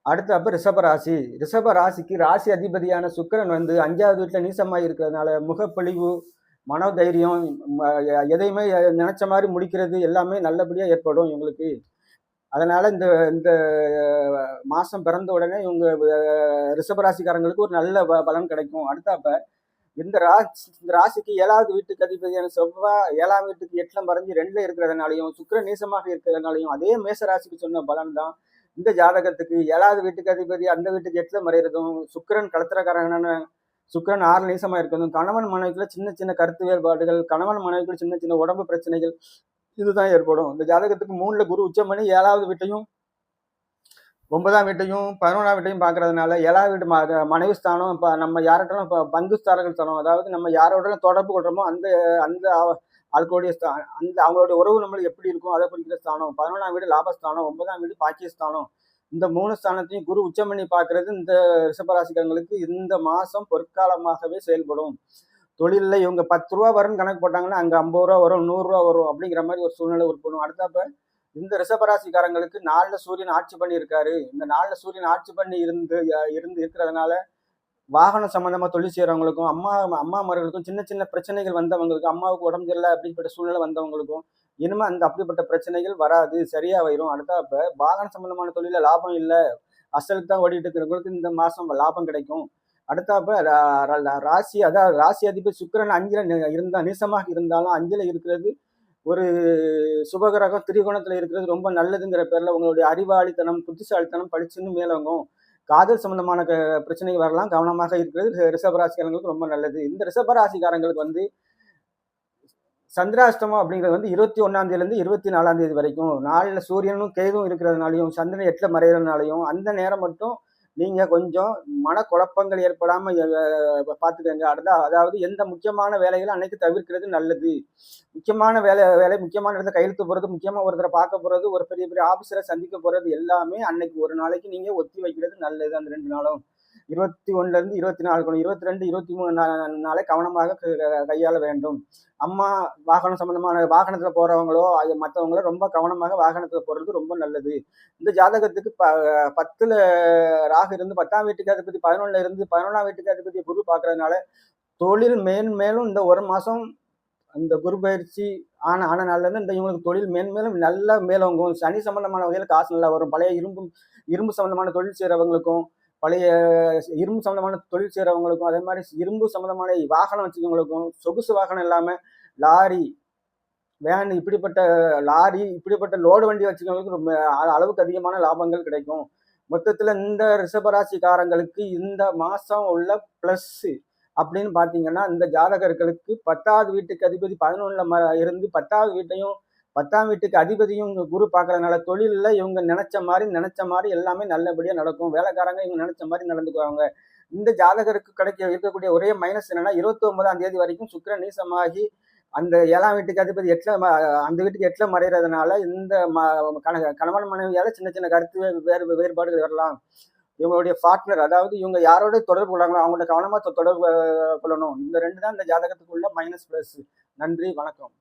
அடுத்தப்ப ரிஷபராசி. ரிஷபராசிக்கு ராசி அதிபதியான சுக்கிரன் வந்து 5வது வீட்டுல நீசமாய் இருக்கிறதுனால முகப்பொழிவு, மனோதைரியம், எதையுமே நினைச்ச மாதிரி முடிக்கிறது எல்லாமே நல்லபடியா ஏற்படும் இவங்களுக்கு. அதனால இந்த இந்த மாசம் பிறந்த உடனே இவங்க ரிஷபராசிக்காரங்களுக்கு ஒரு நல்ல பலன் கிடைக்கும். அடுத்தாப்ப இந்த ராசிக்கு 7வது வீட்டுக்கு அதிபதியான செவ்வாய் 7ஆம் வீட்டுக்கு 8ல மறைஞ்சு 2ல இருக்கிறதுனாலையும் சுக்கிரன் நீசமாக இருக்கிறதுனாலையும் அதே மேச ராசிக்கு சொன்ன பலன் தான் இந்த ஜாதகத்துக்கு. 7வது வீட்டுக்கு அதிபதி அந்த வீட்டுக்கு 8ல மறைகிறதும், சுக்கிரன் களத்திரக்காரனான சுக்கிரன் 6 நீசமா இருக்கிறதும், கணவன் மனைவிக்குள்ள சின்ன சின்ன கருத்து வேறுபாடுகள், கணவன் மனைவிக்குள்ள சின்ன சின்ன உடம்பு பிரச்சனைகள் இதுதான் ஏற்படும். இந்த ஜாதகத்துக்கு 3ல குரு உச்சம் பண்ணி 7வது வீட்டையும் 9ஆம் வீட்டையும் 11ஆம் வீட்டையும் பார்க்கறதுனால 7வது வீட்டு மனைவி ஸ்தானம், இப்போ நம்ம யார்கிட்டலாம் இப்போ பங்குஸ்தாரர்கள் ஸ்தானம், அதாவது நம்ம யாரோட தொடர்பு கொள்றோமோ அந்த அந்த ஆட்களுடைய அந்த அவங்களுடைய உறவு நம்மளுக்கு எப்படி இருக்கும் அதை குறிக்கிற ஸ்தானம். 11ஆம் வீடு லாபஸ்தானம், 9ஆம் வீடு பாக்கியஸ்தானம். இந்த 3 ஸ்தானத்தையும் குரு உச்சம் பண்ணி பார்க்கறது இந்த ரிஷபராசிக்காரங்களுக்கு இந்த மாசம் பொற்காலமாகவே செயல்படும். தொழிலில் இவங்க 10 ரூபா வரும்னு கணக்கு போட்டாங்கன்னா அங்கே 50 ரூபா வரும், 100 ரூபா வரும் அப்படிங்கிற மாதிரி ஒரு சூழ்நிலை உருப்படும். அடுத்தப்ப இந்த ரிஷபராசிக்காரங்களுக்கு 4ல சூரியன் ஆட்சி பண்ணி இருக்காரு. இந்த 4ல சூரியன் ஆட்சி பண்ணி இருந்து இருக்கிறதுனால வாகன சம்பந்தமா தொழில் செய்யறவங்களுக்கும், அம்மாமார்களுக்கும் சின்ன சின்ன பிரச்சனைகள் வந்தவங்களுக்கும், அம்மாவுக்கு உடம்பு சரியில்லை அப்படிப்பட்ட சூழ்நிலை வந்தவங்களுக்கும் இனிமே அந்த அப்படிப்பட்ட பிரச்சனைகள் வராது, சரியா வரும். அடுத்தப்ப வாகன சம்பந்தமான தொழில லாபம் இல்லை, அசலுக்கு தான் ஓடிட்டு இருக்கிறவங்களுக்கு இந்த மாசம் லாபம் கிடைக்கும். அடுத்தாப்ப ராசி, அதாவது ராசி அதிபதி சுக்கிரன் 5ல இருந்தா நீசமாக இருந்தாலும் 5ல இருக்கிறது ஒரு சுபகிரகம் திரிகோணத்துல இருக்கிறது ரொம்ப நல்லதுங்கிற பேர்ல உங்களுடைய அறிவாளித்தனம், புத்திசாலித்தனம் படிச்சுன்னு மேலோங்கும். காதல் சம்பந்தமான பிரச்சனைகள் வரலாம், கவனமாக இருக்கிறது ரிஷபராசிக்காரங்களுக்கு ரொம்ப நல்லது. இந்த ரிஷபராசிக்காரங்களுக்கு வந்து சந்திராஷ்டமம் அப்படிங்கிறது வந்து 21ஆம் தேதியிலிருந்து 24ஆம் தேதி வரைக்கும் 4ல சூரியனும் கேதுவும் இருக்கிறதுனாலையும் சந்திரன் 8ல மறைகிறதுனாலையும் அந்த நேரம் மட்டும் நீங்க கொஞ்சம் மனக்குழப்பங்கள் ஏற்படாம பார்த்துக்கங்க. அதாவது எந்த முக்கியமான வேலைகளும் அன்னைக்கு தவிர்க்கிறது நல்லது. முக்கியமான வேலை முக்கியமான இடத்துல கையெழுத்து போறது, முக்கியமா ஒருத்தரை பார்க்க போறது, ஒரு பெரிய பெரிய ஆபீசரை சந்திக்க போறது எல்லாமே அன்னைக்கு ஒரு நாளைக்கு நீங்க ஒத்தி வைக்கிறது நல்லது. அந்த 2 நாளும் 21ல இருந்து 24, 22, 23 நாளை கவனமாக கையாள வேண்டும். அம்மா வாகனம் சம்பந்தமான வாகனத்துல போறவங்களோ மற்றவங்களோ ரொம்ப கவனமாக வாகனத்துல போறது ரொம்ப நல்லது. இந்த ஜாதகத்துக்கு 10ல ராகு இருந்து 10ஆம் வீட்டுக்கு அதிபதி 11ல இருந்து 11ஆம் வீட்டுக்கு அதிபதி குரு பார்க்கறதுனால தொழில் மேன்மேலும் இந்த ஒரு மாசம் அந்த குரு பயிற்சி ஆன நாள்ல இருந்து இந்த இவங்களுக்கு தொழில் மேன்மேலும் நல்ல மேலோங்கும். சனி சம்பந்தமான வகையில் காசு நல்லா வரும். பழைய இரும்பு சம்பந்தமான தொழில் செய்யறவங்களுக்கும், பழைய இரும்பு சம்பந்தமான தொழில் செய்யறவங்களுக்கும், அதே மாதிரி இரும்பு சம்பந்தமான வாகனம் வச்சுக்கவங்களுக்கும், சொகுசு வாகனம் இல்லாம லாரி, வேன் இப்படிப்பட்ட லோடு வண்டி வச்சுக்கவங்களுக்கு ரொம்ப அளவுக்கு அதிகமான லாபங்கள் கிடைக்கும். மொத்தத்துல இந்த ரிஷபராசிக்காரங்களுக்கு இந்த மாசம் உள்ள பிளஸ் அப்படின்னு பாத்தீங்கன்னா இந்த ஜாதகர்களுக்கு 10வது வீட்டுக்கு அதிபதி 11ல இருந்து 10வது வீட்டையும் 10ஆம் வீட்டுக்கு அதிபதியும் குரு பார்க்கறதுனால தொழிலில் இவங்க நினைச்ச மாதிரி எல்லாமே நல்லபடியா நடக்கும். வேலைக்காரங்க இவங்க நினைச்ச மாதிரி நடந்துக்குவாங்க. இந்த ஜாதகருக்கு இருக்கக்கூடிய ஒரே மைனஸ் என்னன்னா 29ஆம் தேதி வரைக்கும் சுக்கிரன் நீசமாகி அந்த 7ஆம் வீட்டுக்கு அதிபதி 8ல அந்த வீட்டுக்கு 8ல மறைகிறதுனால இந்த கணவன் மனைவியால சின்ன சின்ன கருத்து வேறுபாடுகள் வரலாம். இவங்களுடைய பார்ட்னர், அதாவது இவங்க யாரோட தொடர்பு கொள்றாங்களோ அவங்கள்ட்ட கவனமா தொடர்பு கொள்ளணும். இந்த 2 தான் இந்த ஜாதகத்துக்குள்ள மைனஸ் பிளஸ். நன்றி, வணக்கம்.